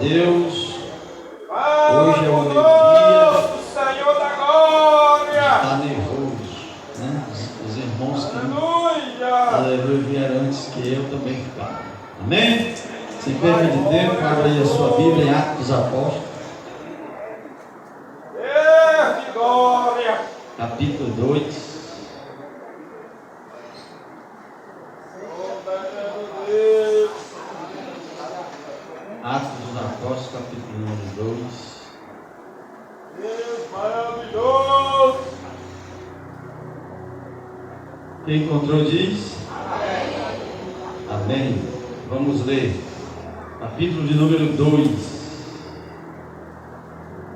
Deus. Hoje é o dia do Senhor da glória. está nervoso, né? Os irmãos que Aleluia. vieram antes que eu também ficaram. Amém? Sem perda de tempo, abra aí a sua Bíblia em Atos dos Apóstolos, Que glória. capítulo 2. Atos dos Apóstolos, capítulo número 2. Deus maravilhoso. Quem encontrou diz? Amém. Vamos ler. Capítulo de número 2.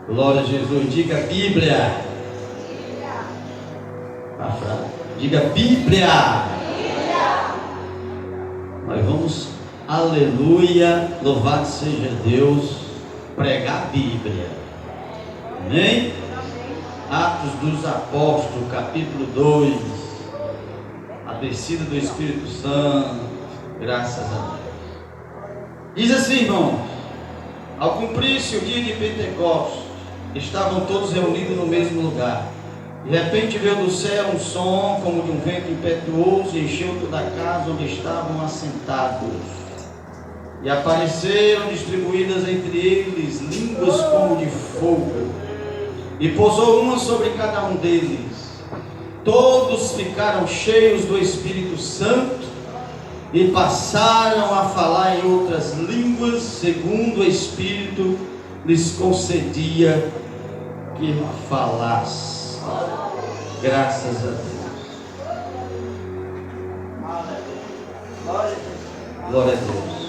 Glória a Jesus. Diga Bíblia. A frase. Diga Bíblia. Nós vamos, aleluia, louvado seja Deus, pregar a Bíblia. Amém? Atos dos Apóstolos, capítulo 2. A descida do Espírito Santo. Graças a Deus. Diz assim, irmãos: ao cumprir-se o dia de Pentecostes, estavam todos reunidos no mesmo lugar. De repente veio do céu um som como de um vento impetuoso e encheu toda a casa onde estavam assentados. E apareceram distribuídas entre eles línguas como de fogo, e pousou uma sobre cada um deles. Todos ficaram cheios do Espírito Santo e passaram a falar em outras línguas, segundo o Espírito lhes concedia que falasse. Graças a Deus. Glória a Deus.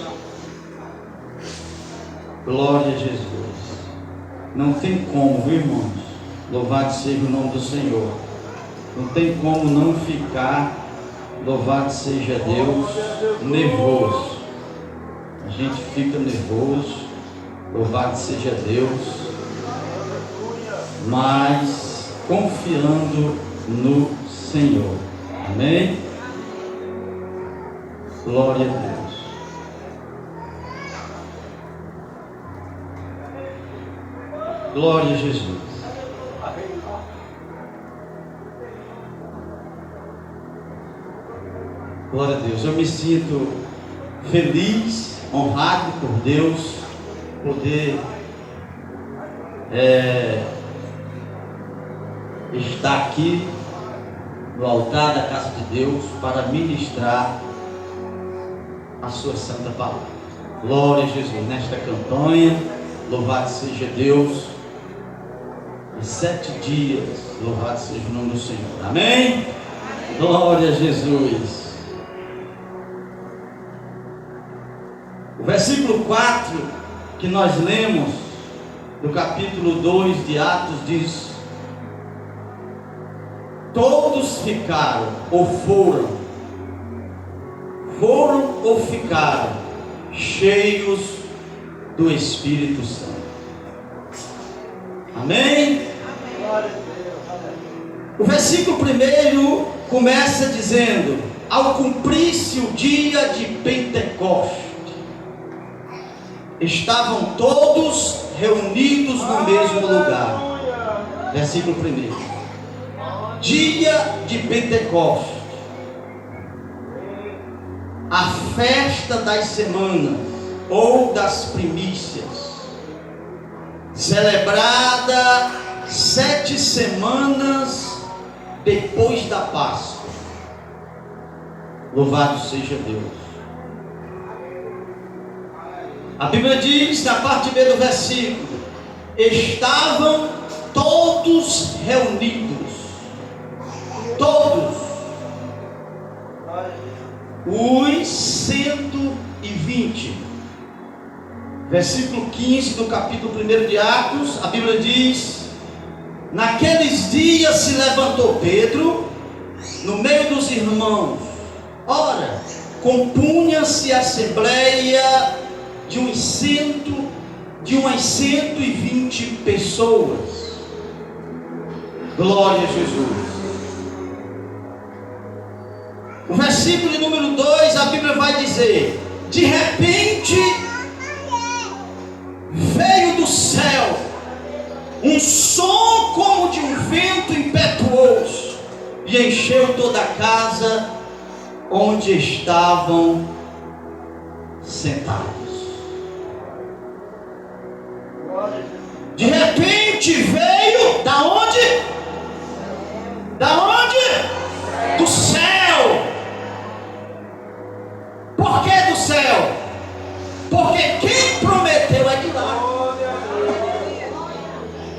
Glória a Jesus. Não tem como, viu, irmãos? Louvado seja o nome do Senhor. Não tem como não ficar, louvado seja Deus, nervoso. A gente fica nervoso, louvado seja Deus, mas confiando no Senhor. Amém? Glória a Deus. Glória a Jesus. Glória a Deus. Eu me sinto feliz, honrado por Deus, poder estar aqui no altar da casa de Deus para ministrar a sua santa palavra. Glória a Jesus. Nesta campanha, louvado seja Deus. Em 7 dias, louvado seja o nome do Senhor. Amém? Glória a Jesus. O versículo 4 que nós lemos do capítulo 2 de Atos diz: todos ficaram ou foram ou ficaram cheios do Espírito Santo. Amém? O versículo 1 começa dizendo: ao cumprir-se o dia de Pentecostes, estavam todos reunidos no mesmo lugar. Versículo 1. Dia de Pentecostes, a festa das semanas ou das primícias, celebrada 7 semanas depois da Páscoa. Louvado seja Deus. A Bíblia diz, na parte B do versículo: estavam todos reunidos. Todos os 120. Versículo 15 do capítulo 1 de Atos, a Bíblia diz: naqueles dias se levantou Pedro no meio dos irmãos. Ora, compunha-se a assembleia de umas 120 pessoas. Glória a Jesus. O versículo de número 2, a Bíblia vai dizer: de repente um som como de um vento impetuoso, e encheu toda a casa onde estavam sentados. De repente veio, da onde? Da onde? Do céu. Por que do céu? Porque quem prometeu é de lá.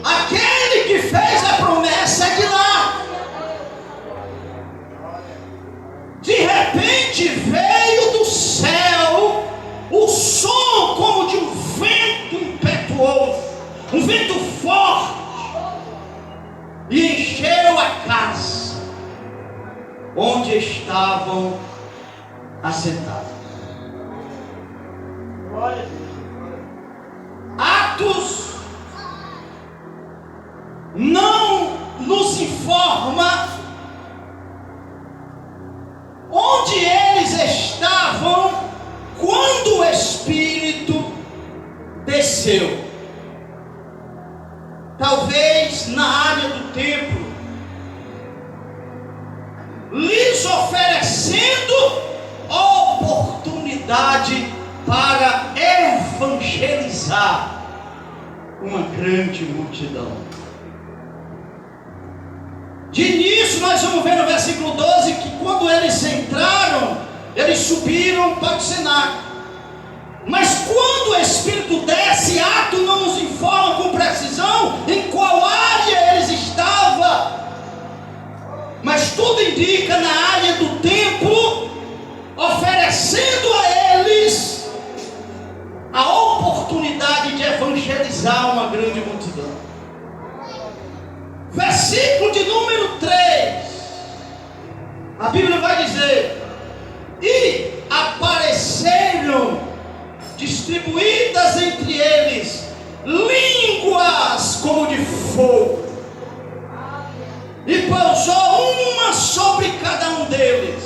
Aquele que fez a promessa é de lá. De repente veio do céu o som como de um vento impetuoso, um vento forte, e encheu a casa onde estavam assentados. Atos não nos informa onde eles estavam quando o Espírito desceu. Talvez na área do templo, lhes oferecendo oportunidade para evangelizar uma grande multidão. De início nós vamos ver no versículo 12 que quando eles entraram, eles subiram para o cenáculo. Mas quando o Espírito desce, Atos não nos informa com precisão em qual área eles estavam, mas tudo indica na área do templo, oferecendo a eles a oportunidade de evangelizar uma grande multidão. Versículo de número 3, a Bíblia vai dizer: e apareceram distribuídas entre eles línguas como de fogo, e pousou uma sobre cada um deles.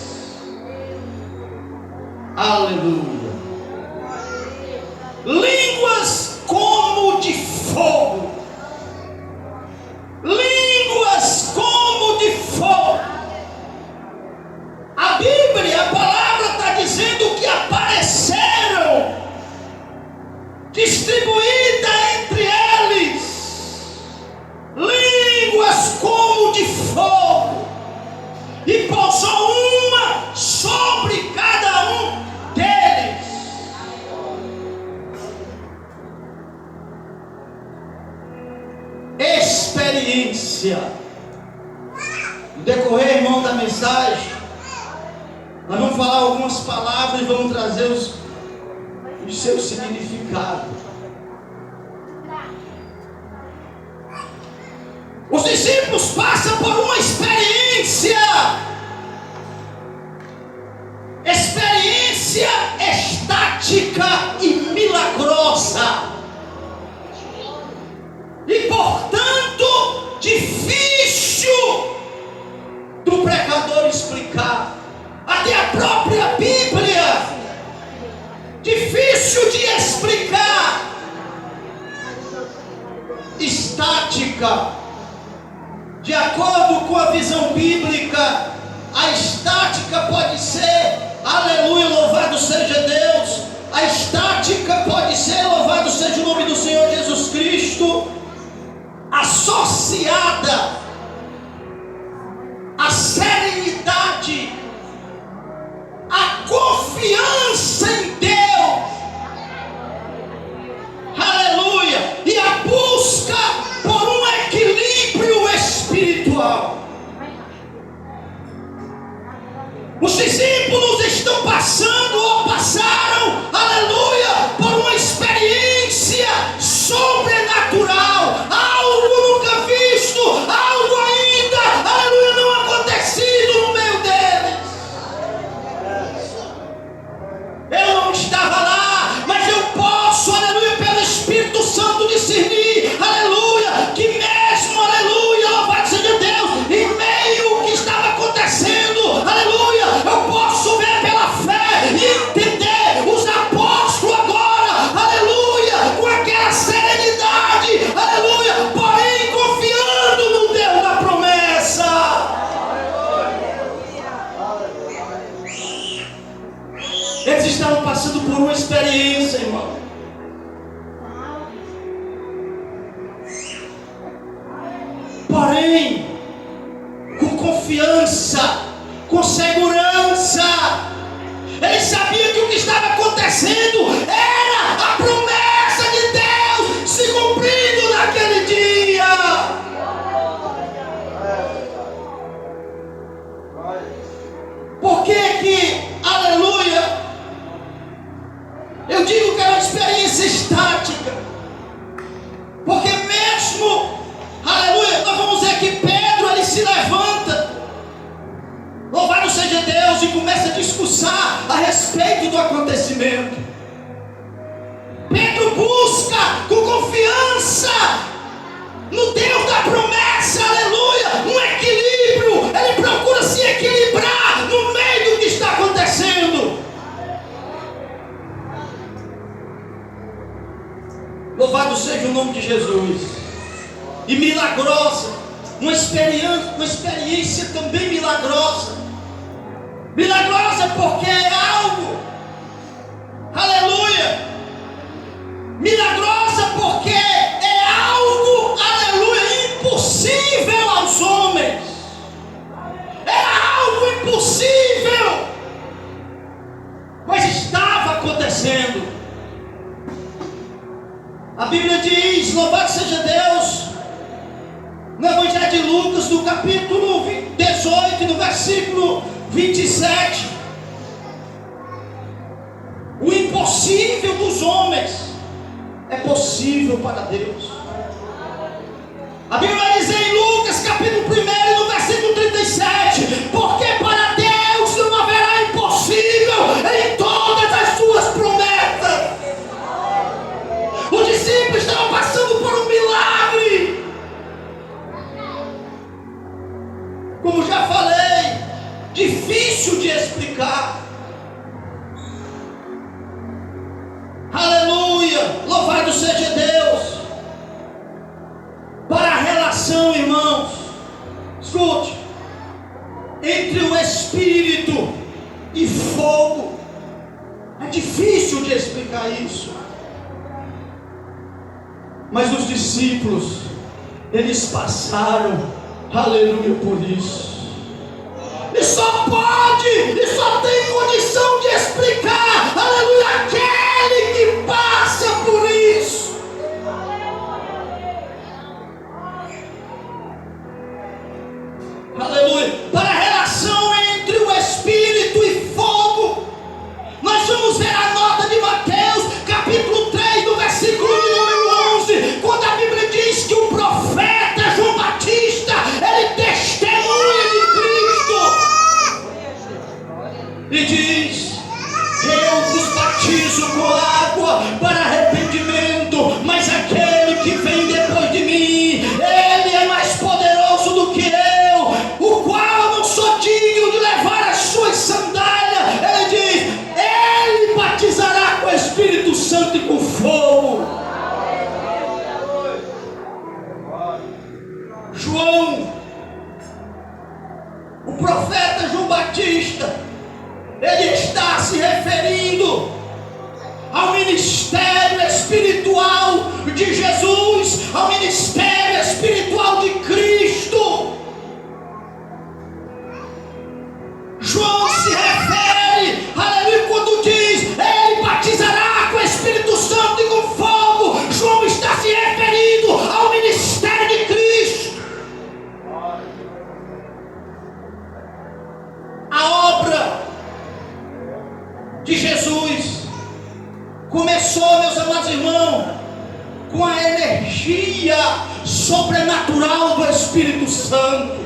Aleluia. Línguas como de fogo. Línguas como de fogo. A Bíblia, a palavra está dizendo que apareceram distribuída entre eles línguas como de fogo, e pousou uma sobre cada um deles. Experiência. No decorrer, irmão, da mensagem, nós vamos falar algumas palavras e vamos trazer os seus significados. Os discípulos passam por uma experiência estática e milagrosa, e portanto difícil do pregador explicar. Até a própria Bíblia difícil de explicar. Estática. De acordo com a visão bíblica, a estática pode ser, aleluia, louvado seja Deus. A estática pode ser, louvado seja o nome do Senhor Jesus Cristo, associada à serenidade, à confiança em Deus, aleluia, e a busca por um equilíbrio espiritual. Os discípulos estão passando ou passaram, aleluia, por uma experiência sobrenatural, algo nunca visto, algo ainda, aleluia, não acontecido no meio deles. Eu não estava lá, mas eu posso, aleluia, pelo Espírito Santo discernir, aleluia, que mesmo, aleluia, louvado seja Deus, em meio ao que estava acontecendo, aleluia, eu posso ver pela fé e entender os Eles estavam passando por uma experiência, irmão. Porém, com confiança, com segurança, eles sabiam que o que estava acontecendo era a promessa de Deus se cumprindo naquele dia. Por que, aleluia, eu digo que é uma experiência estática? Porque mesmo, aleluia, nós vamos ver que Pedro, ele se levanta, louvado seja Deus, e começa a discursar a respeito do acontecimento. Pedro busca com confiança no Deus da promessa, aleluia, um equilíbrio. Ele procura se equilibrar no meio do que está acontecendo. Louvado seja o nome de Jesus. E milagrosa, uma experiência também milagrosa. Milagrosa porque é algo, aleluia, milagrosa porque é algo, aleluia, impossível aos homens. Era algo impossível, mas estava acontecendo. A Bíblia diz, louvado seja Deus, no Evangelho de Lucas, no capítulo 18, no versículo 27, o impossível dos homens é possível para Deus. A Bíblia vai dizer em Lucas, capítulo 1, no versículo 37, porque para Deus não haverá impossível em todas as suas promessas. Os discípulos estavam passando por um milagre. Como já falei, difícil de explicar. Aleluia, louvado seja Deus. Para a relação, irmãos, escute, entre o Espírito e fogo, é difícil de explicar isso. Mas os discípulos, eles passaram, aleluia, por isso. E só pode, e só tem condição de explicar, aleluia, aquele que passa por isso. Aleluia. Para a relação entre o Espírito e fogo, nós vamos ver a nota de Mateus, capítulo 3, no versículo número 11, quando a Bíblia diz que o profeta João Batista, ele testemunha de Cristo, e diz: eu vos batizo com água para arrependimento, mas aquele que vem depois de mim, ele é mais poderoso do que eu, o qual não sou digno de levar as suas sandálias. Ele diz: ele batizará com o Espírito Santo e com fogo. João, o profeta João Batista, ele está se referindo ao ministério espiritual de Jesus, ao ministério espiritual de Cristo. João se refere, aleluia, quando diz: ele batizará com o Espírito Santo e com fogo. João está se referindo ao ministério de Cristo, a obra de Jesus começou, meus amados irmãos, com a energia sobrenatural do Espírito Santo.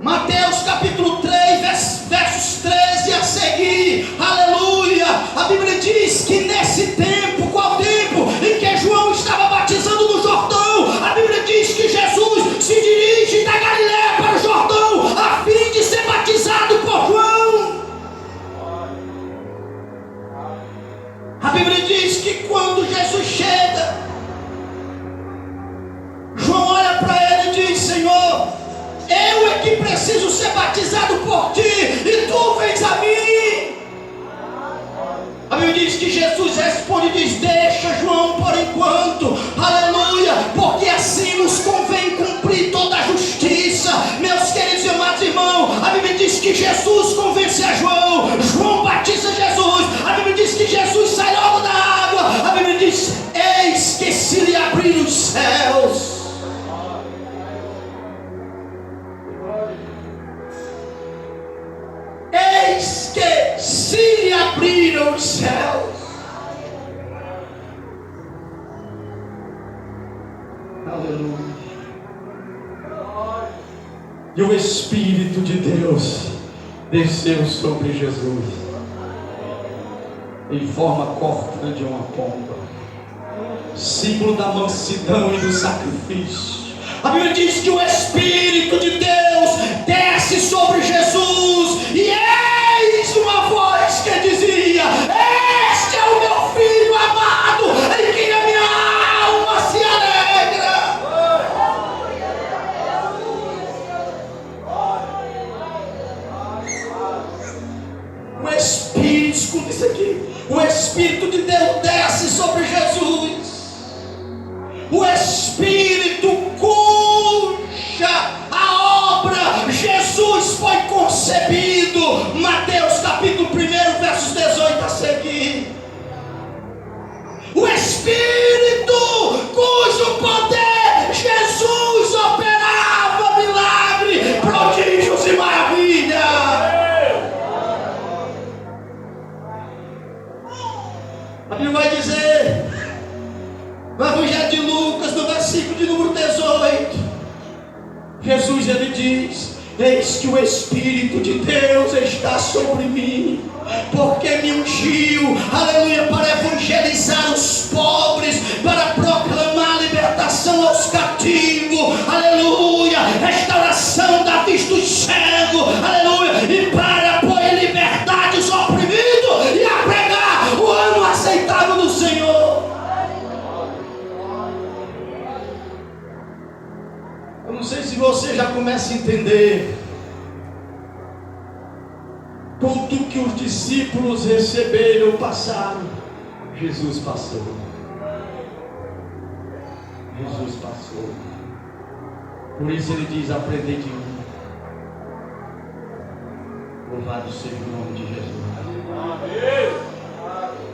Mateus capítulo 3, versos 13 a seguir, aleluia, a Bíblia diz que nesse tempo, qual tempo? Em que João estava batizando no Jordão, a Bíblia diz que Jesus se dirige da Galiléia para o Jordão, a fim de ser batizado por João. A Bíblia diz que quando Jesus chega, João olha para ele e diz: Senhor, eu é que preciso ser batizado Jesus convence a João, João batiza Jesus, a Bíblia diz que Jesus sai logo da água, a Bíblia diz, eis que se lhe abriram os céus. Eis que se lhe abriram os céus. Aleluia. E o Espírito de Deus desceu sobre Jesus em forma corta de uma pomba, símbolo da mansidão e do sacrifício. A Bíblia diz que o Espírito de Deus desce sobre Jesus, e eis uma voz que dizia: este é o meu filho amado, em quem a minha alma se alegra. O Espírito, escuta isso aqui, o Espírito de Deus desce sobre Jesus. O Espírito cuja a obra Jesus foi concebido. Mateus capítulo 1, versos 18 a seguir. O Espírito cujo poder Jesus operava milagre, prodígios e maravilha. A Bíblia vai dizer no Evangelho de Lucas, no versículo de número 18, Jesus ele diz: eis que o Espírito de Deus está sobre mim, porque me ungiu, aleluia, para evangelizar os pobres, para proclamar libertação aos cativos, aleluia, restauração da vista dos cegos, aleluia, e para pôr em liberdade os oprimidos e a pregar o ano aceitável do Senhor. Eu não sei se você já começa a entender tudo que os discípulos receberam, passaram. Jesus passou. Jesus passou. Por isso ele diz: aprendei de mim. Louvado seja o nome de Jesus.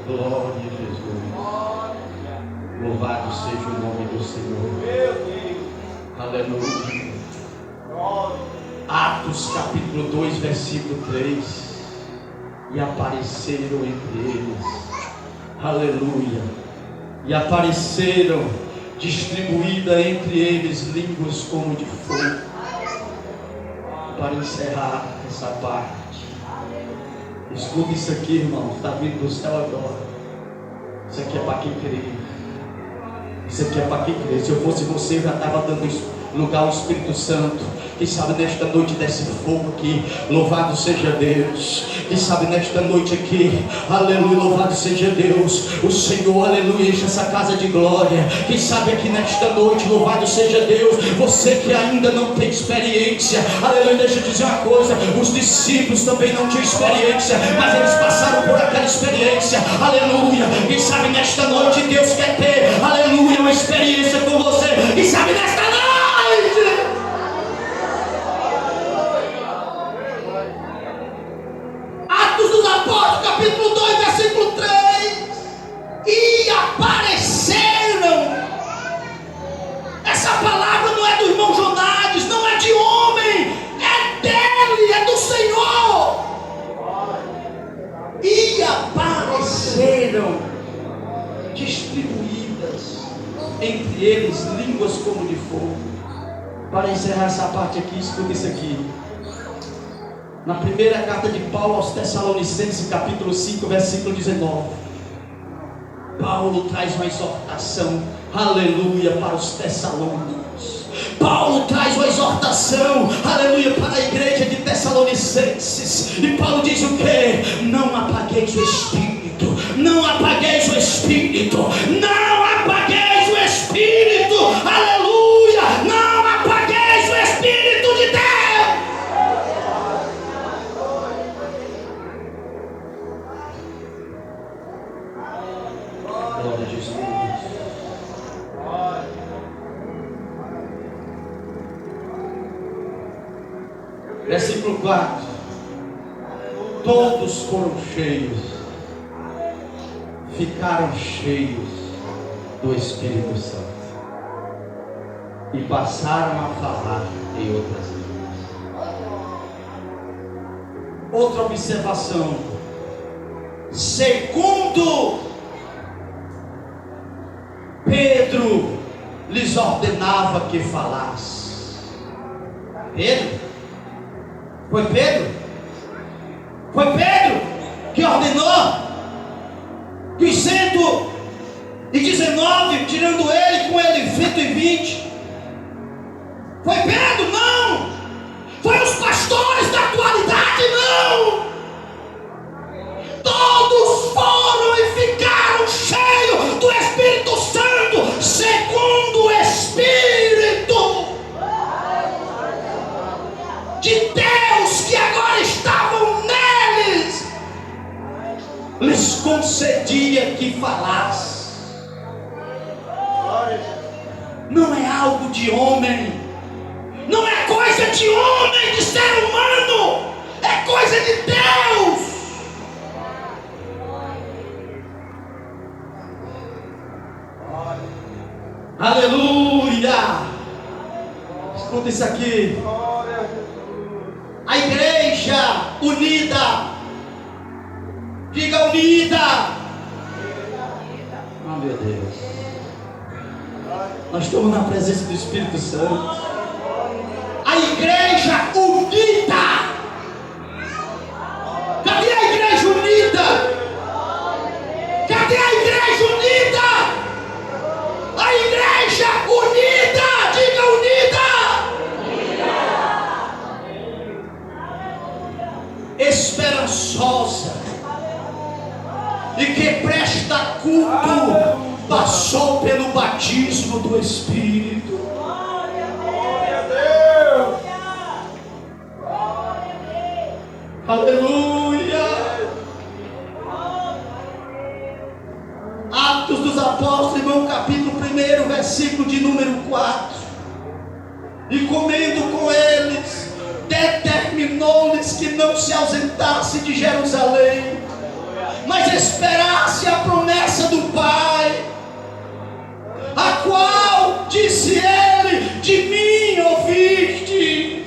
Glória a Jesus. Louvado seja o nome do Senhor. Aleluia. Atos capítulo 2, versículo 3. E apareceram entre eles, aleluia, e apareceram distribuídas entre eles línguas como de fogo. Para encerrar essa parte, escuta isso aqui, irmão, está vindo do céu agora. Isso aqui é para quem crê. Isso aqui é para quem crê. Se eu fosse você, eu já estava dando lugar ao Espírito Santo. Quem sabe nesta noite desce fogo aqui. Louvado seja Deus. Quem sabe nesta noite aqui, aleluia, louvado seja Deus. O Senhor, aleluia, enche essa casa de glória. Quem sabe aqui nesta noite, louvado seja Deus. Você que ainda não tem experiência, aleluia, deixa eu dizer uma coisa: os discípulos também não tinham experiência, mas eles passaram por aquela experiência, aleluia. Quem sabe nesta noite Deus quer ter, aleluia, uma experiência com você. Quem sabe nesta noite, Atos dos Apóstolos, capítulo 2, versículo 3. E apareceram. Essa palavra não é do irmão Jonades, não é de homem, é dele, é do Senhor. E apareceram distribuídas entre eles línguas como de fogo. Para encerrar essa parte aqui, escuta isso aqui. Na primeira carta de Paulo aos Tessalonicenses, capítulo 5, versículo 19, Paulo traz uma exortação, aleluia, para os Tessalônicos. Paulo traz uma exortação, aleluia, para a igreja de Tessalonicenses. E Paulo diz o que? Não apagueis o Espírito, não apagueis o Espírito, não apagueis o Espírito, aleluia, não apagueis o Espírito de Deus. Glória a Jesus. Versículo 4. todos foram cheios, ficaram cheios do Espírito Santo e passaram a falar em outras línguas. Outra observação: segundo Pedro lhes ordenava que falasse. Pedro? Foi Pedro? Foi Pedro que ordenou que os 119, tirando ele, com ele 120. Foi Pedro? Não. Foi os pastores da atualidade? Não. Todos foram e ficaram cheios do Espírito Santo, segundo o Espírito de Deus que agora estavam neles, lhes concedia que falasse. Não é algo de homem, não é coisa de homem, de ser humano, é coisa de Deus. Aleluia! Escuta isso aqui. A igreja unida, diga unida. Oh meu Deus, nós estamos na presença do Espírito Santo. A igreja unida. Cadê a igreja unida? Cadê a igreja unida? A igreja unida, diga unida. Esperançosa e que presta culto, passou pelo batismo do Espírito. Glória a Deus. Aleluia. Atos dos Apóstolos, irmão, capítulo 1, versículo de número 4. E comendo com eles, determinou-lhes que não se ausentasse de Jerusalém, mas esperasse a promessa do Pai, a qual, disse ele, de mim ouviste.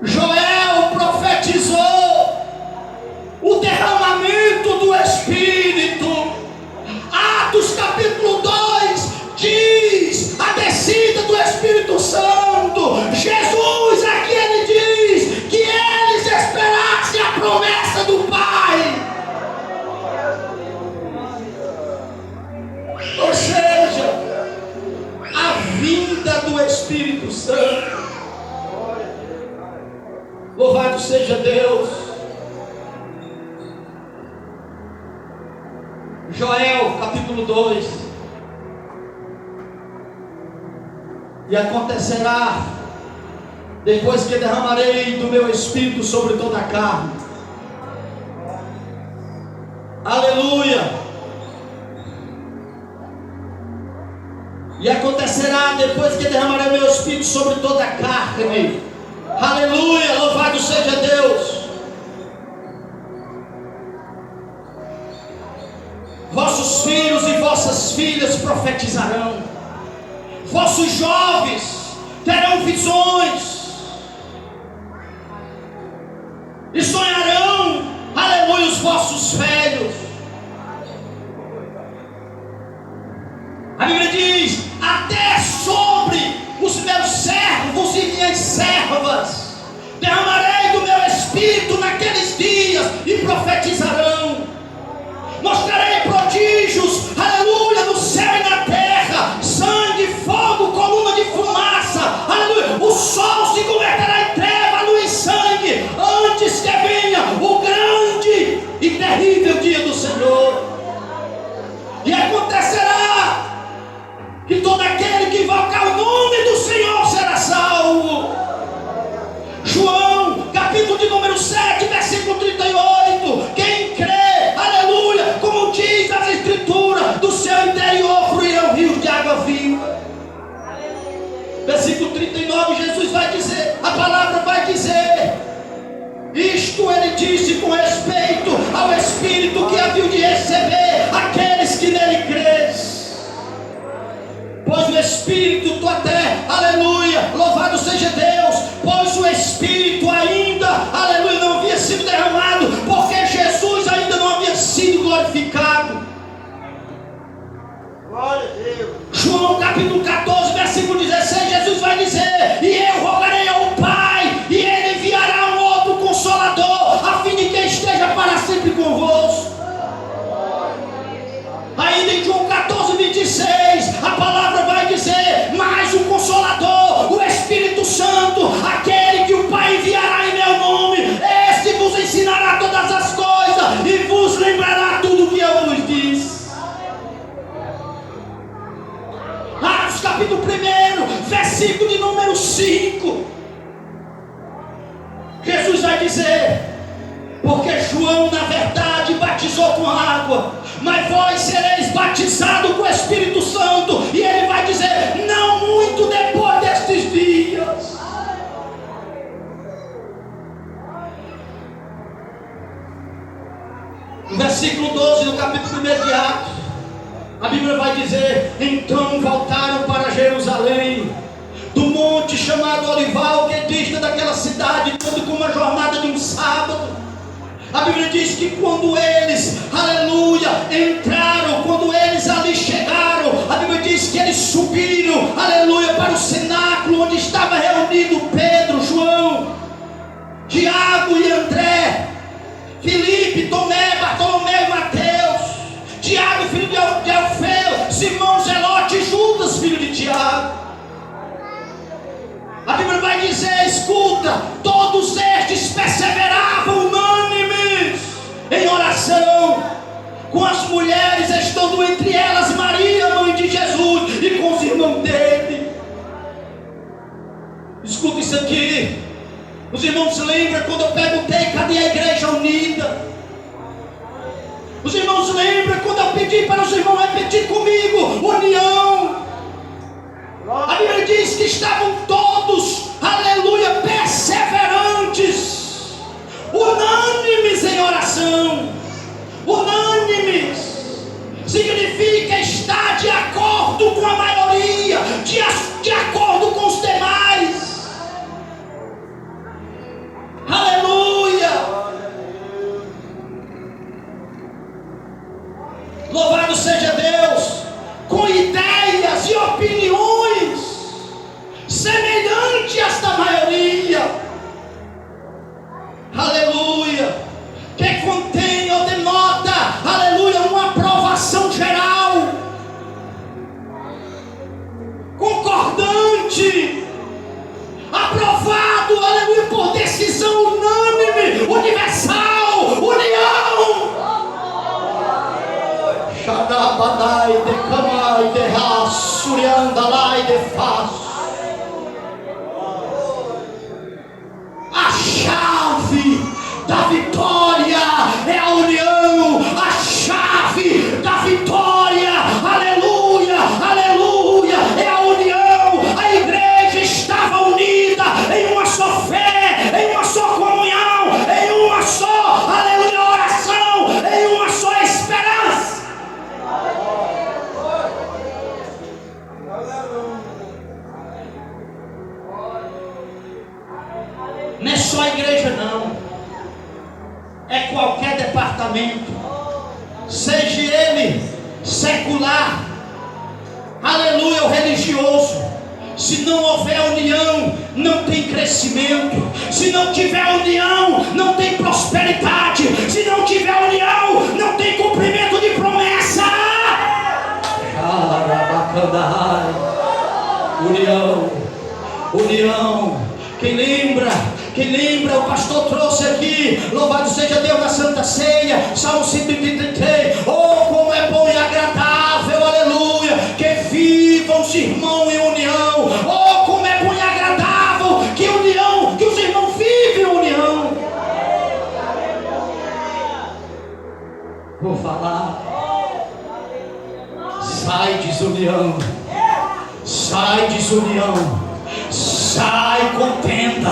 Joel profetizou o derramamento do Espírito. Atos capítulo 2 diz a descida do Espírito Santo. Jesus aqui ele diz que eles esperassem a promessa do Pai. Ou seja, a vinda do Espírito Santo. Louvado seja Deus. Joel capítulo 2. E acontecerá, depois que derramarei do meu Espírito sobre toda a carne. Aleluia. E acontecerá, depois que derramarei o meu Espírito sobre toda a carne. Aleluia, louvado seja Deus. Vossos filhos e vossas filhas profetizarão. Vossos jovens terão visões e sonharão. Aleluia, os vossos velhos. A Bíblia diz: até sobre os meus servos e minhas servas derramarei do meu Espírito naqueles dias e profetizarão. Mostrarei prodígios, aleluia, no céu e na terra: sangue, fogo, coluna de fumaça, aleluia. O sol se converterá em treva, a luz em sangue, antes que venha Espírito até, aleluia, louvado seja Deus, pois o Espírito ainda, aleluia, não havia sido derramado, porque Jesus ainda não havia sido glorificado. Glória a Deus. João capítulo 14, versículo 16, Jesus vai dizer: e eu rogarei ao Pai, e Ele enviará um outro Consolador, a fim de que esteja para sempre convosco. Ainda em João 14, 26, a palavra vai dizer: mas o Consolador, o Espírito Santo, aquele que o Pai enviará em meu nome, este vos ensinará todas as coisas e vos lembrará tudo o que eu vos disse. Atos capítulo 1, versículo de número 5, Jesus vai dizer: porque João na verdade batizou com água, mas vós sereis batizados com o Espírito Santo. E ele vai dizer: não muito depois destes dias. No versículo 12 do capítulo 1 de Atos, a Bíblia vai dizer: então voltaram para Jerusalém, do monte chamado Olival, que dista daquela cidade, tanto como uma jornada de um sábado. A Bíblia diz que quando eles, aleluia, entraram, quando eles ali chegaram, a Bíblia diz que eles subiram, aleluia, para o cenáculo onde estava reunido Pedro, João, Tiago e André, Filipe, Tomé, Bartolomeu e Mateus, Tiago, filho de Alfeu, Simão Zelote e Judas, filho de Tiago. A Bíblia vai dizer: escuta, todos estes perseveravam unânimes em oração, com as mulheres, estando entre elas Maria, mãe de Jesus, e com os irmãos dele. Escuta isso aqui. Os irmãos se lembram quando eu perguntei: cadê a igreja unida? Os irmãos lembram quando eu pedi para os irmãos repetir comigo: união. A Bíblia diz que estavam todos, aleluia, perseverantes, unânimes em oração. Unânimes significa estar de acordo com a maioria, de acordo com os demais. Aleluia. Louvado seja Deus. Com ideias e opiniões semelhantes da maioria. Aleluia. Que contém ou denota, aleluia, uma aprovação geral, concordante, aprovado, aleluia, por decisão unânime, universal, união. Shadabadai de Kamai de Rassuriandalai de Faz. A chave da vitória é a união. A chave da vitória, aleluia, aleluia, é a união. A igreja estava unida em uma só fé, em uma só comunhão, em uma só, aleluia, oração, em uma só esperança. Não é só a igreja não, é qualquer departamento, seja ele secular, aleluia, ou religioso. Se não houver união, não tem crescimento. Se não tiver união, não tem prosperidade. Se não tiver união, não tem cumprimento de promessa. União, união. Quem lembra, o pastor trouxe aqui, louvado seja Deus, na Santa Ceia, Salmo 133, oh como é bom e agradável, aleluia, que vivam os irmãos em união, oh como é bom e agradável, que união, que os irmãos vivem em união. Vou falar, sai desunião, sai desunião. Sai contenda,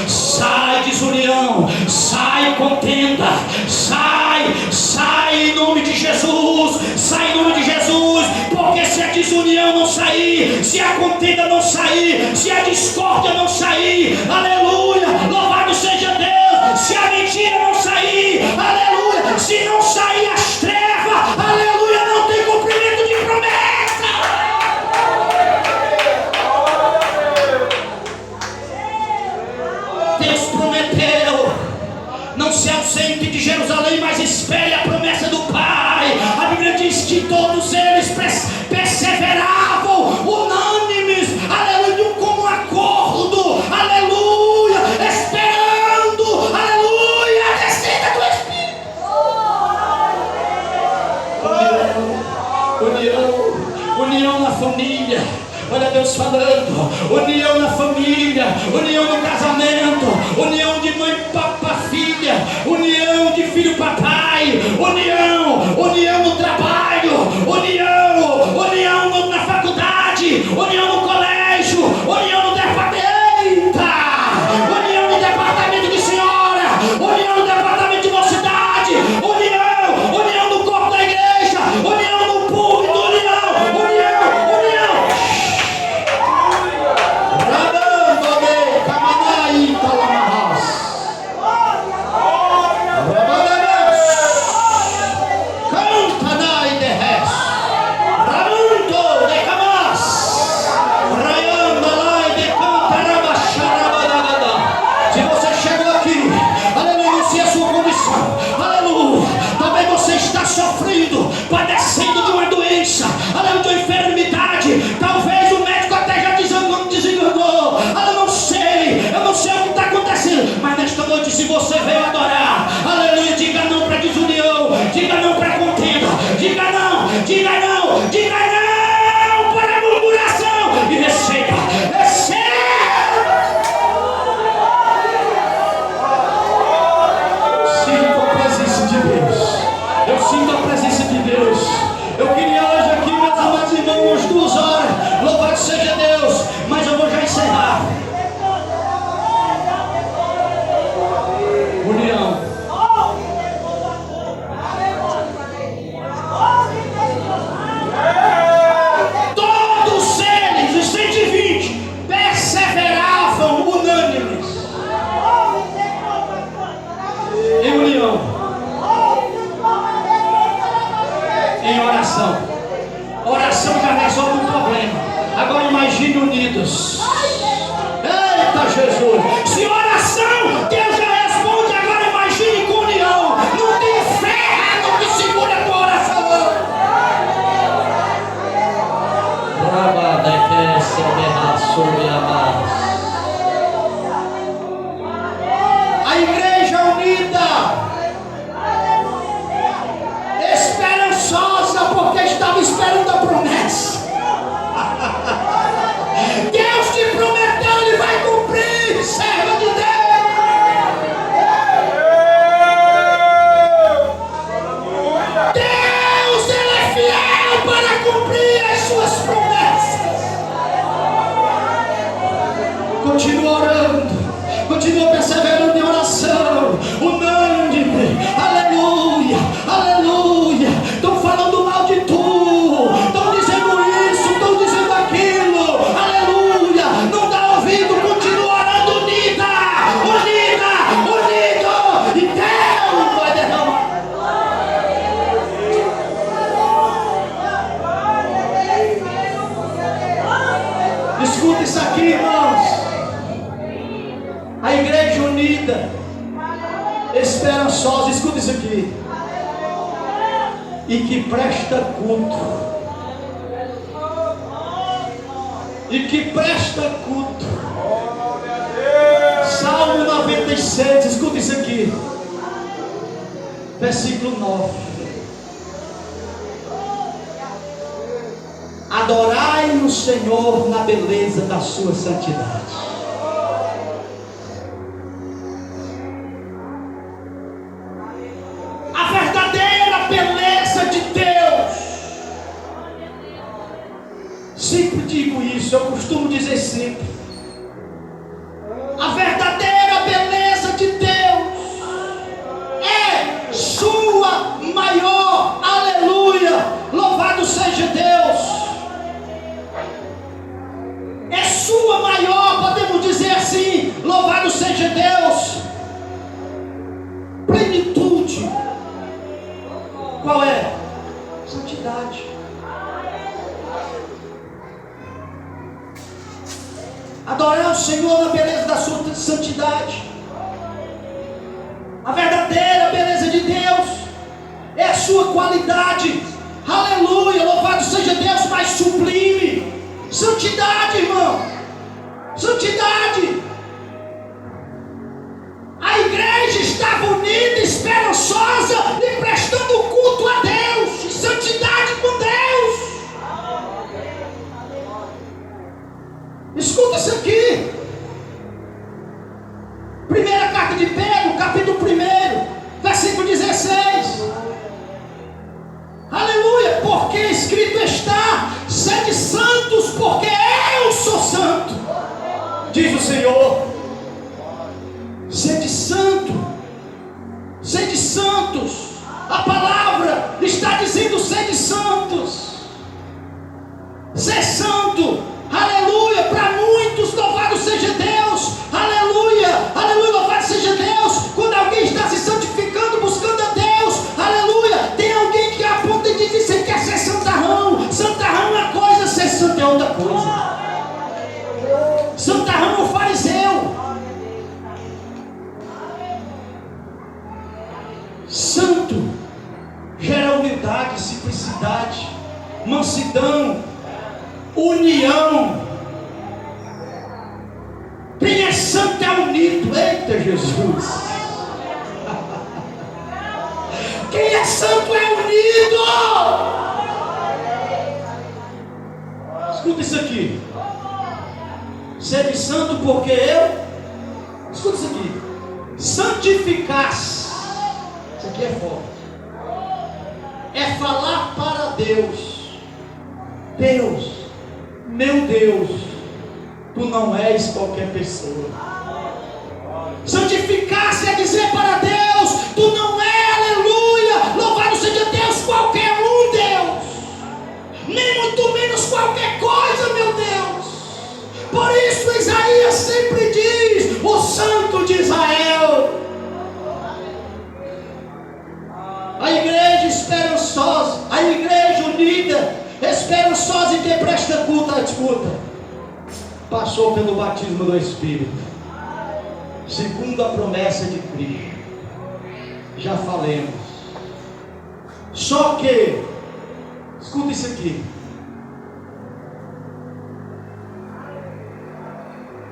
sai desunião, sai contenda, sai em nome de Jesus, sai em nome de Jesus, porque se se a desunião não sair, se a contenda não sair, se a discórdia não sair, aleluia, louvado seja Deus, se a mentira não sair, aleluia, se não sair as trevas, aleluia, não tem cumprimento de promessa. Deus prometeu: não se ausente de Jerusalém, mas espere a promessa do Pai. A Bíblia diz que todos eles perseveravam unânimes, aleluia, de um comum acordo, aleluia, esperando, aleluia, a descida do Espírito. União na família. Olha Deus falando, união na família, união no casamento, união de mãe para filha, união de filho para pai, união no trabalho, união na faculdade, união no colégio, união no departamento, união no departamento de senhora, união no departamento de mocidade, união no corpo da igreja, união no público, união. Padecendo de uma doença, além de uma enfermidade, talvez o médico até já desenganou. Eu não sei o que está acontecendo, mas nesta noite, se você veio adorar, aleluia, diga não para desunião, diga não para contenda, diga não para a murmuração e receba. Sinto a presença de Deus. Eu sinto a presença de Deus. Eu queria hoje aqui, meus amados irmãos, umas 2 horas. Louvado seja Deus. Mas eu vou já encerrar. União. Todos eles, os 120, perseveravam unânimes em união, em oração. Oração já resolve o problema. Agora imagine unidos. Eita Jesus! Se oração Deus já responde, agora imagine com união. Não tem ferro que segura a tua oração. A igreja unida, esperançosa, porque estava esperando a promessa. Deus te prometeu, Ele vai cumprir, servo de Deus. Deus, Ele é fiel para cumprir as suas promessas. Continua orando, continua perseverando em oração, unânime, aleluia, aleluia. Estão falando mal de tu, estão dizendo isso, estão dizendo aquilo, aleluia. Não dá ouvido, continua orando unido, e Deus vai derramar. Escuta isso aqui, irmãos. A igreja unida, esperançosa, escuta isso aqui, e que presta culto, Salmo 96, escuta isso aqui, versículo 9: adorai o Senhor na beleza da sua santidade. Sempre digo isso, eu costumo dizer sempre: a verdadeira beleza de Deus é sua maior, aleluia, louvado seja Deus, Senhor na beleza da sua santidade. A verdadeira beleza de Deus é a sua qualidade. Aleluia, louvado seja Deus mais sublime. Santidade, irmão. Santidade. A igreja estava unida, esperançosa e prestando culto a Deus, em santidade com Deus. Escuta isso aqui. Primeira carta de Pedro, capítulo 1, versículo 16. Aleluia, porque escrito está: sede santos, porque eu sou santo, diz o Senhor. Sede santo, sede santos. A palavra está dizendo: sede santos. Ser santo, aleluia, para muitos, louvado seja Deus, aleluia, aleluia, louvado seja Deus. Quando alguém está se santificando, buscando a Deus, aleluia, tem alguém que aponta e diz: você quer ser santarrão. Santarrão é uma coisa, ser santo é outra coisa. Santarrão é o fariseu. Santo gera humildade, simplicidade, mansidão, união. Quem é santo é unido. Eita Jesus. Quem é santo é unido. Escuta isso aqui. Sede santo porque eu. Escuta isso aqui. Santificar-se. Isso aqui é forte. É falar para Deus: Deus, meu Deus, tu não és qualquer pessoa. Santificar-se é dizer para Deus: tu não é, aleluia, louvado seja Deus, qualquer um, Deus, nem muito menos qualquer coisa, meu Deus. Por isso Isaías sempre diz: o Santo de Israel. A igreja esperançosa, a igreja unida, esperançosa em quem presta culto à escuta, passou pelo batismo do Espírito, segundo a promessa de Cristo. Já falemos. Só que, escuta isso aqui,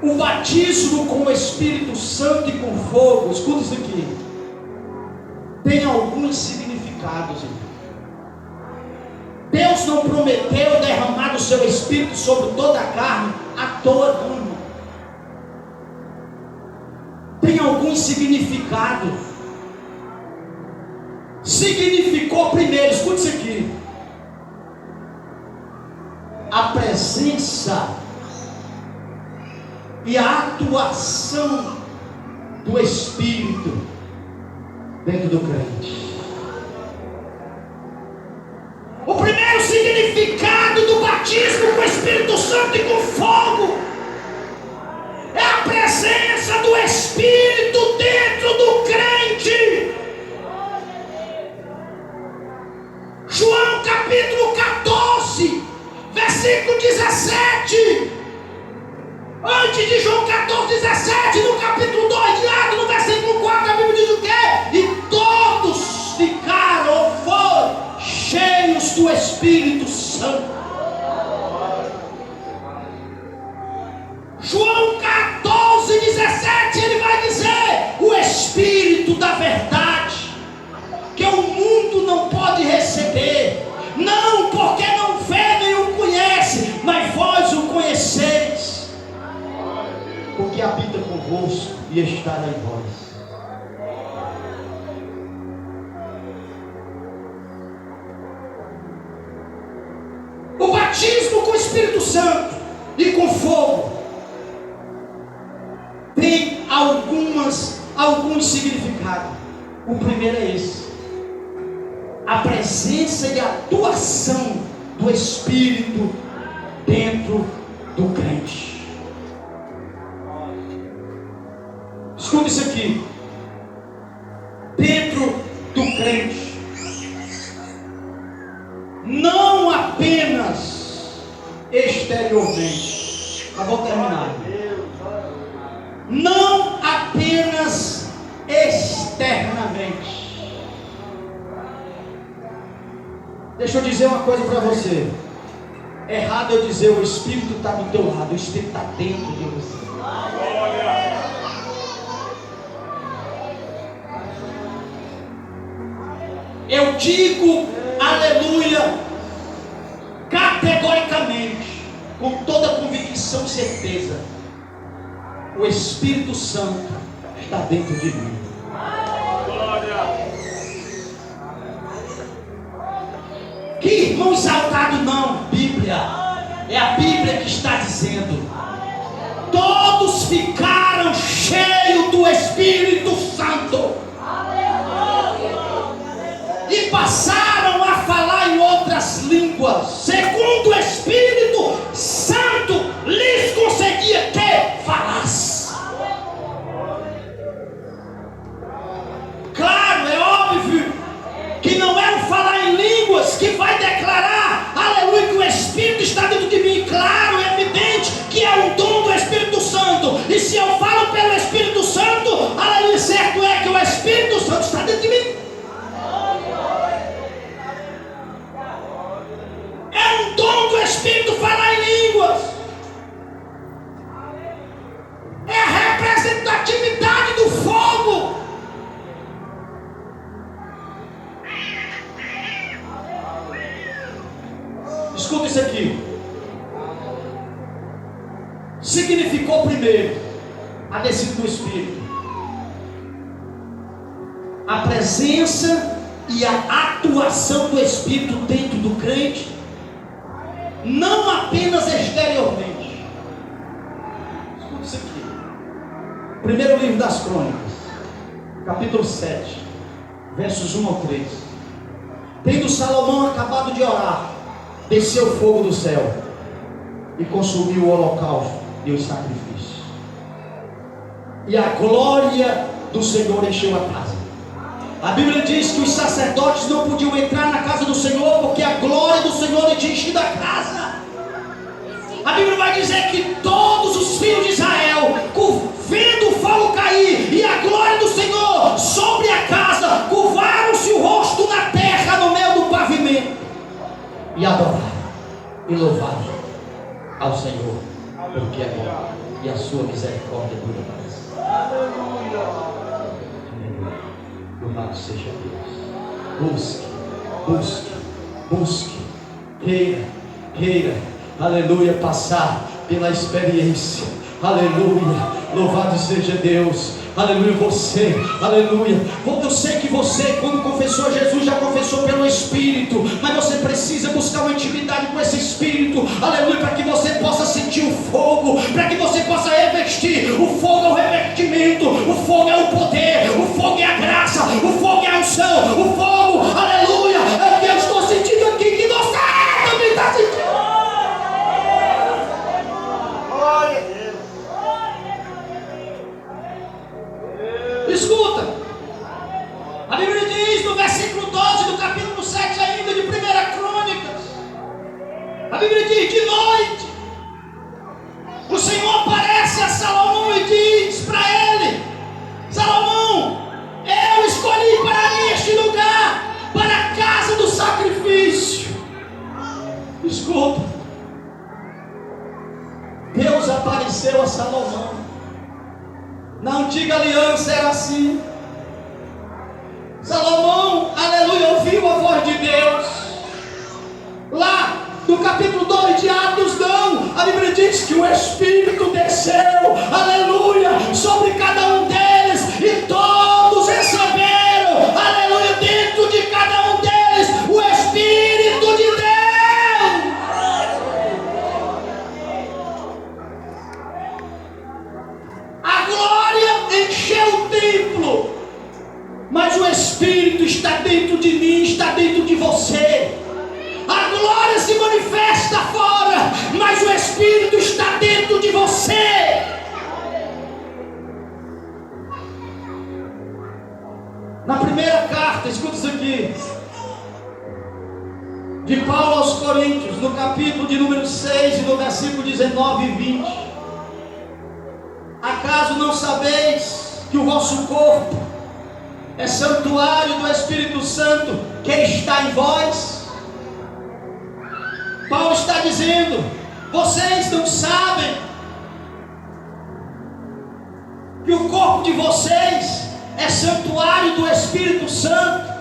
o batismo com o Espírito Santo e com fogo, escuta isso aqui, tem alguns significados. Deus não prometeu derramar o seu Espírito sobre toda a carne à toa, não, irmão. Tem alguns significados. Significou primeiro, escute isso aqui, a presença e a atuação do Espírito dentro do crente. O primeiro significado do batismo com o Espírito Santo e com fogo é a presença do Espírito dentro do crente. João capítulo 14, versículo 17. Antes de João 14, 17, no capítulo 2, de lado, no versículo 4, a Bíblia diz o quê? E todos ficaram ou foram cheios do Espírito Santo. João 14, 17, ele vai dizer: o Espírito da verdade, que o mundo não pode receber, não porque não vê nem o conhece, mas vós o conheceis, porque habita convosco e estará em vós. O batismo com o Espírito Santo e com fogo tem alguns significados. O primeiro é esse: a presença e a atuação do Espírito dentro do crente. Escuta isso aqui. Dentro do crente, não apenas exteriormente. Mas vou terminar. categoricamente. Deixa eu dizer uma coisa para você. Errado eu dizer o Espírito está do teu lado, o Espírito está dentro de você. Eu digo, aleluia, categoricamente, com toda convicção e certeza, o Espírito Santo está dentro de mim. Que irmão exaltado não, Bíblia, é a Bíblia que está dizendo, todos ficaram cheios do Espírito Santo, e passaram a falar em outras línguas, segundo o Espírito Santo lhes concedia que falasse. Claro, é óbvio que não é o falar em línguas que vai declarar, aleluia, que o Espírito está dentro de mim. Claro, é evidente que é um dom do Espírito Santo, e se eu falo pelo Espírito Santo, aleluia, certo é que o Espírito Santo está dentro de mim. É um dom do Espírito falar em línguas. É a representatividade do fogo. Escuta isso aqui. Significou primeiro a descida do Espírito, a presença e a atuação do Espírito dentro do crente, não apenas exteriormente. Escuta isso aqui. Primeiro livro das Crônicas, capítulo 7, versos 1 ao 3. Tendo Salomão acabado de orar, desceu fogo do céu e consumiu o holocausto e os sacrifícios, e a glória do Senhor encheu a casa. A Bíblia diz que os sacerdotes não podiam entrar na casa do Senhor, porque a glória do Senhor tinha enchido a casa. A Bíblia vai dizer que todos os filhos de Israel, vendo o fogo cair e a glória do Senhor sobre a casa, curvaram-se o rosto na terra, no meio do pavimento, e adoraram e louvaram ao Senhor, porque é bom e a sua misericórdia dura para sempre. Louvado seja Deus. Busque, queira, aleluia, passar pela experiência, aleluia, louvado seja Deus, aleluia, você, aleluia. Eu sei que você, quando confessou Jesus, já confessou pelo Espírito, mas você precisa buscar uma intimidade com esse Espírito, aleluia, para que você possa sentir o fogo, para que você possa revestir. O fogo é o revestimento, o fogo é o poder, o fogo é a graça, o fogo é a unção, o fogo, aleluia, é o que eu estou sentindo aqui, que você também está sentindo. Escuta, a Bíblia diz no versículo 12 do capítulo 7 ainda de 1 Crônicas, a Bíblia diz: de noite o Senhor aparece a Salomão e diz para ele: Salomão, eu escolhi para mim este lugar, para a casa do sacrifício. Escuta, Deus apareceu a Salomão. Na antiga aliança era assim. Salomão, aleluia, ouviu a voz de Deus. Lá no capítulo 2 de Atos, não, a Bíblia diz que o Espírito desceu, aleluia, sobre cada um deles, e todos receberam, aleluia, dentro de cada um deles o Espírito de Deus. A glória encheu o templo, mas o Espírito está dentro de mim, está dentro de você. A glória se manifesta fora, mas o Espírito está dentro de você. Na primeira carta, escuta isso aqui, de Paulo aos Coríntios, no capítulo de número 6 e no versículo 19 e 20. Acaso não sabeis que o vosso corpo é santuário do Espírito Santo que está em vós. Paulo está dizendo: vocês não sabem que o corpo de vocês é santuário do Espírito Santo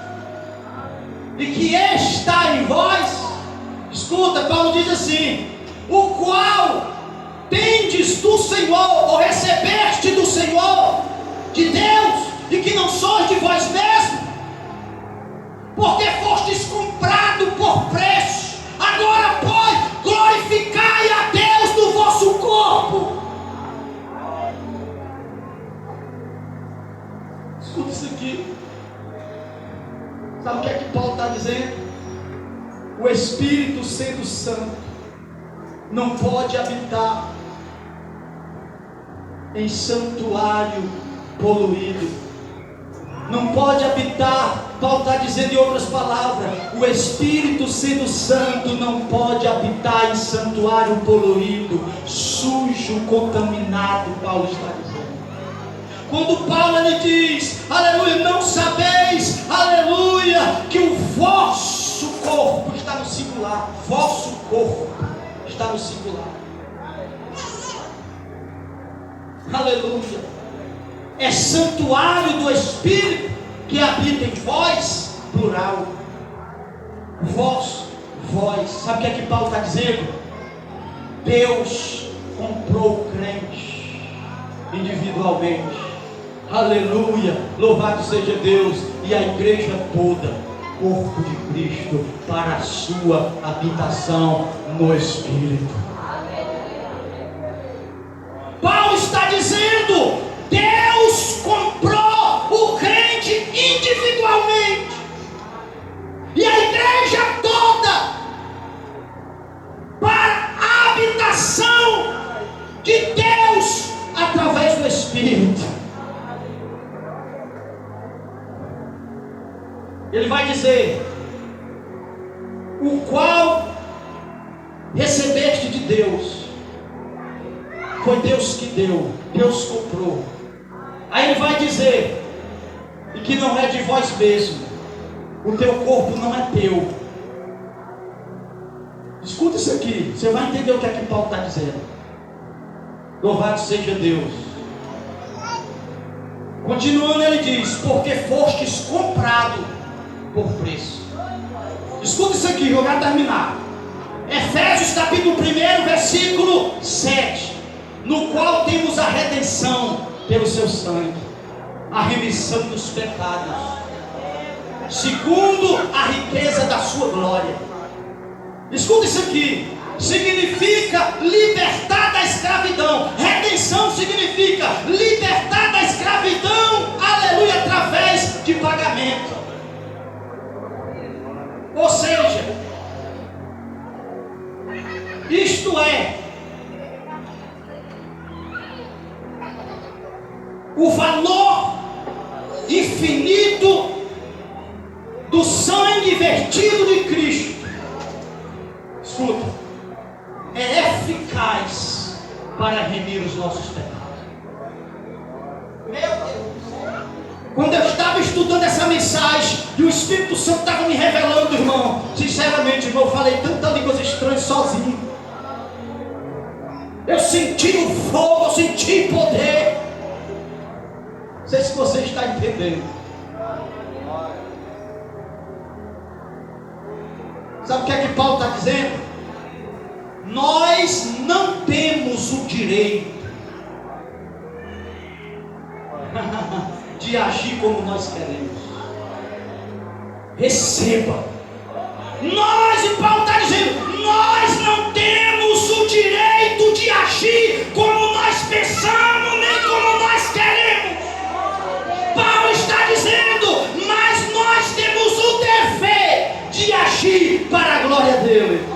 e que está em vós? Escuta, Paulo diz assim: o qual tendes do Senhor, ou recebeste do Senhor, de Deus, e que não sois de vós mesmos, porque fostes comprado por preço. Agora, pois, glorificai a Deus no vosso corpo. Escuta isso aqui. Sabe o que é que Paulo está dizendo? O Espírito, sendo santo, não pode habitar em santuário poluído. Não pode habitar, Paulo está dizendo em outras palavras, o Espírito, sendo santo, não pode habitar em santuário poluído, sujo, contaminado. Paulo está dizendo. Quando Paulo ele diz, aleluia, não sabeis, aleluia, que o vosso corpo está no singular, vosso corpo está no singular, aleluia, é santuário do Espírito que habita em vós, plural, vós, sabe o que é que Paulo está dizendo? Deus comprou o crente individualmente, aleluia, louvado seja Deus, e a igreja toda, corpo de Cristo, para a sua habitação no Espírito. Paulo está dizendo, Deus comprou o crente individualmente, e a igreja toda para a habitação de Deus através do Espírito. Ele vai dizer, o qual recebeste de Deus, foi Deus que deu, Deus comprou. Aí ele vai dizer, e que não é de vós mesmo, o teu corpo não é teu. Escuta isso aqui, você vai entender o que é que Paulo está dizendo. Louvado seja Deus. Continuando ele diz, porque fostes comprado por preço. Escuta isso aqui, eu vou terminar. Efésios capítulo 1, versículo 7, no qual temos a redenção pelo seu sangue, a remissão dos pecados, segundo a riqueza da sua glória. Escuta isso aqui, significa libertar da escravidão. Redenção significa libertar da escravidão, aleluia, através de pagamento. Ou seja, isto é, o valor infinito do sangue vertido de Cristo, escuta, é eficaz para remir os nossos pecados. Meu Deus! Quando eu estava estudando essa mensagem e o Espírito Santo estava me revelando, irmão, sinceramente, irmão, eu falei tantas línguas estranhas sozinho. Eu senti o fogo, eu senti poder. Não sei se você está entendendo. Sabe o que é que Paulo está dizendo? Nós não temos o direito de agir como nós queremos. Receba. Nós, e Paulo está dizendo, nós não temos o direito de agir como nós pensamos, nem como nós queremos. Paulo está dizendo, mas nós temos o dever de agir para a glória dele.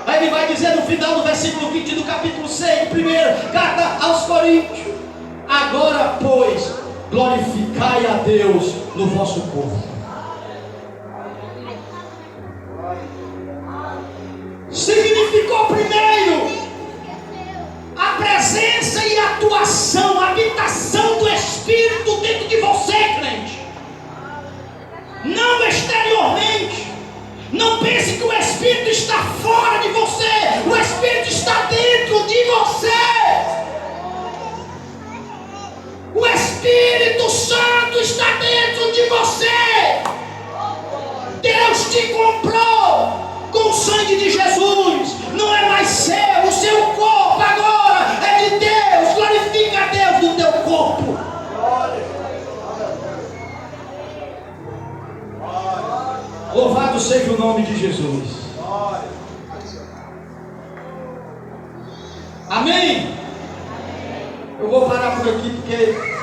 Aí ele vai dizer no final do versículo 20 do capítulo 6, primeira carta aos Coríntios, agora pois, glorificai a Deus no vosso corpo. Significou primeiro a presença e a atuação, a habitação do Espírito está fora de você, o Espírito está dentro de você. O Espírito Santo está dentro de você. Deus te comprou com o sangue de Jesus. Não é mais seu, o seu corpo agora é de Deus. Glorifica a Deus no teu corpo. Louvado seja o nome de Jesus. Amém? Eu vou parar por aqui porque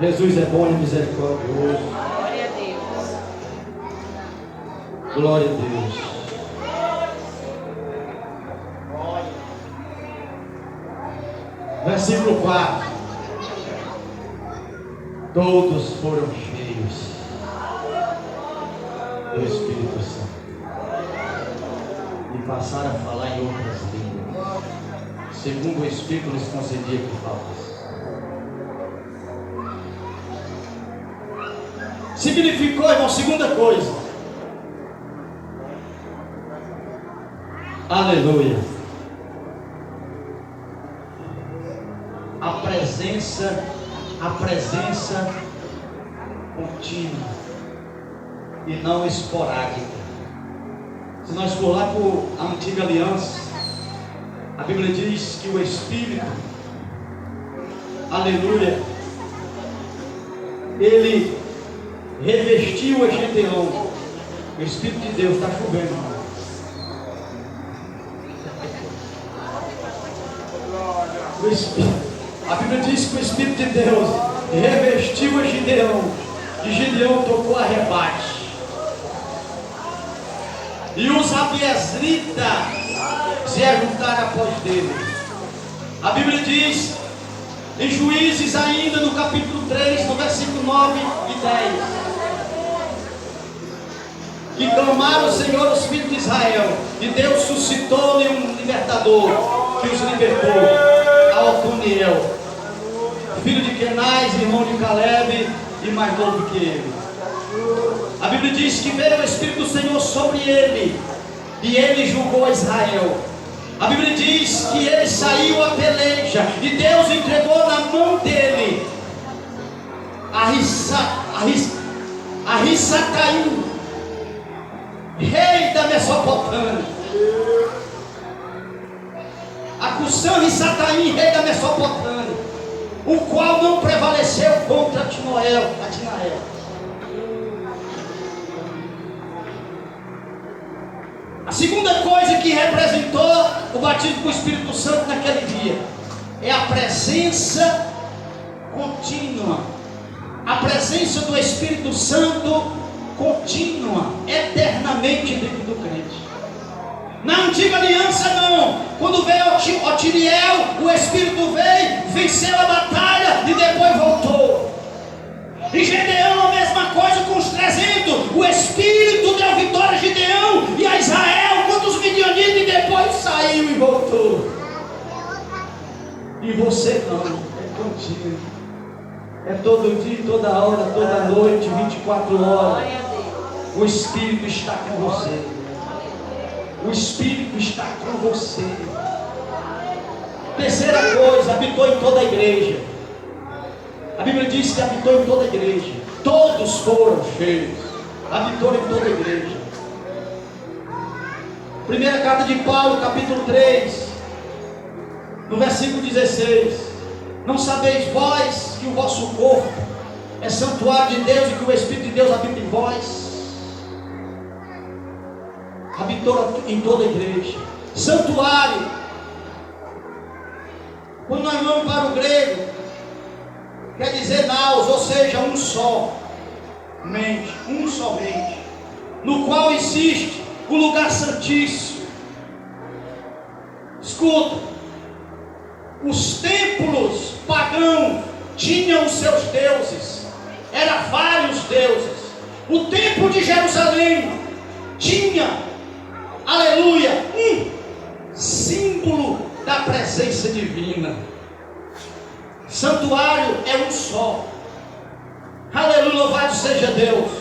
Jesus é bom e misericordioso. Glória a Deus. Glória a Deus. Versículo 4. Todos foram cheios do Espírito Santo e passaram a falar em outras línguas, segundo o Espírito lhes concedia que falasse. Significou, irmão, segunda coisa. Aleluia. A presença contínua e não esporádica. Se nós for lá para a antiga aliança, a Bíblia diz que o Espírito, aleluia, ele revestiu a Gedeão. O Espírito de Deus está chovendo. A Bíblia diz que o Espírito de Deus revestiu a Gideão, e Gideão tocou a rebate. E os abiesritas se ajuntaram após dele. A Bíblia diz em Juízes, ainda no capítulo 3, no versículo 9 e 10, que clamaram o Senhor os filhos de Israel, e Deus suscitou-lhe um libertador que os libertou, a Otoniel, filho de Kenaz, irmão de Caleb, e mais novo que ele. A Bíblia diz que veio o Espírito do Senhor sobre ele, e ele julgou a Israel. A Bíblia diz que ele saiu a peleja, e Deus entregou na mão dele Arissataim, rei da Mesopotâmia. Acusam-Risataim, rei da Mesopotâmia, o qual não prevaleceu contra Atinael. A segunda coisa que representou o batismo com o Espírito Santo naquele dia é a presença contínua. A presença do Espírito Santo contínua, eternamente dentro do crente. Na antiga aliança não. Quando veio Otiniel, o Espírito veio, venceu a batalha e depois voltou. E Gedeão a mesma coisa com os 300. O Espírito deu vitória a Gedeão e a Israel contra os midianitas, e depois saiu e voltou. E você não, é contínuo. É todo dia, toda hora, toda noite, 24 horas. O Espírito está com você. O Espírito está com você. Terceira coisa, habitou em toda a igreja. A Bíblia diz que habitou em toda a igreja. Todos foram cheios. Habitou em toda a igreja. Primeira carta de Paulo, capítulo 3, no versículo 16. Não sabeis vós que o vosso corpo é santuário de Deus e que o Espírito de Deus habita em vós? Habitou em toda a igreja. Santuário, quando nós vamos para o grego, quer dizer naos, ou seja, um só mente, um somente, no qual existe o lugar santíssimo. Escuta, os templos pagãos tinham os seus deuses, eram vários deuses. O templo de Jerusalém tinha, aleluia, um símbolo da presença divina. Santuário é um só. Aleluia, louvado seja Deus.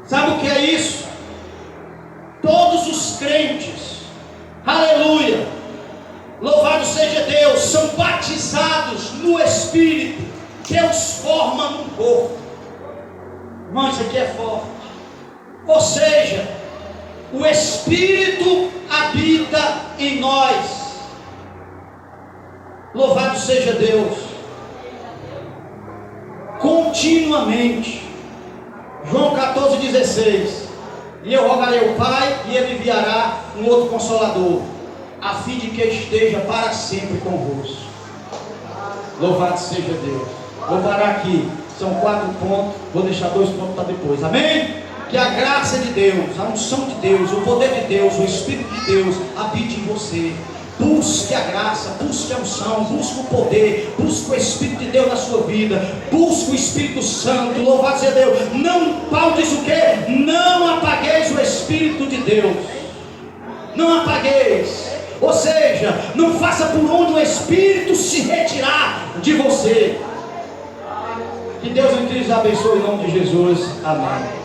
Sabe o que é isso? Todos os crentes, aleluia, louvado seja Deus, são batizados no Espírito, que os forma num corpo. Irmão, isso aqui é forte. Ou seja, o Espírito habita em nós. Louvado seja Deus. Continuamente. João 14,16. E eu rogarei ao Pai, e Ele enviará um outro Consolador, a fim de que esteja para sempre convosco. Louvado seja Deus. Vou parar aqui. São 4 pontos. Vou deixar 2 pontos para depois. Amém? Que a graça de Deus, a unção de Deus, o poder de Deus, o Espírito de Deus habite em você. Busque a graça, busque a unção, busque o poder, busque o Espírito de Deus na sua vida, busque o Espírito Santo. Louvado seja Deus. Não, Paulo diz o quê? Não apagueis o Espírito de Deus. Não apagueis. Ou seja, não faça por onde o Espírito se retirar de você. Que Deus em Cristo abençoe em nome de Jesus. Amém.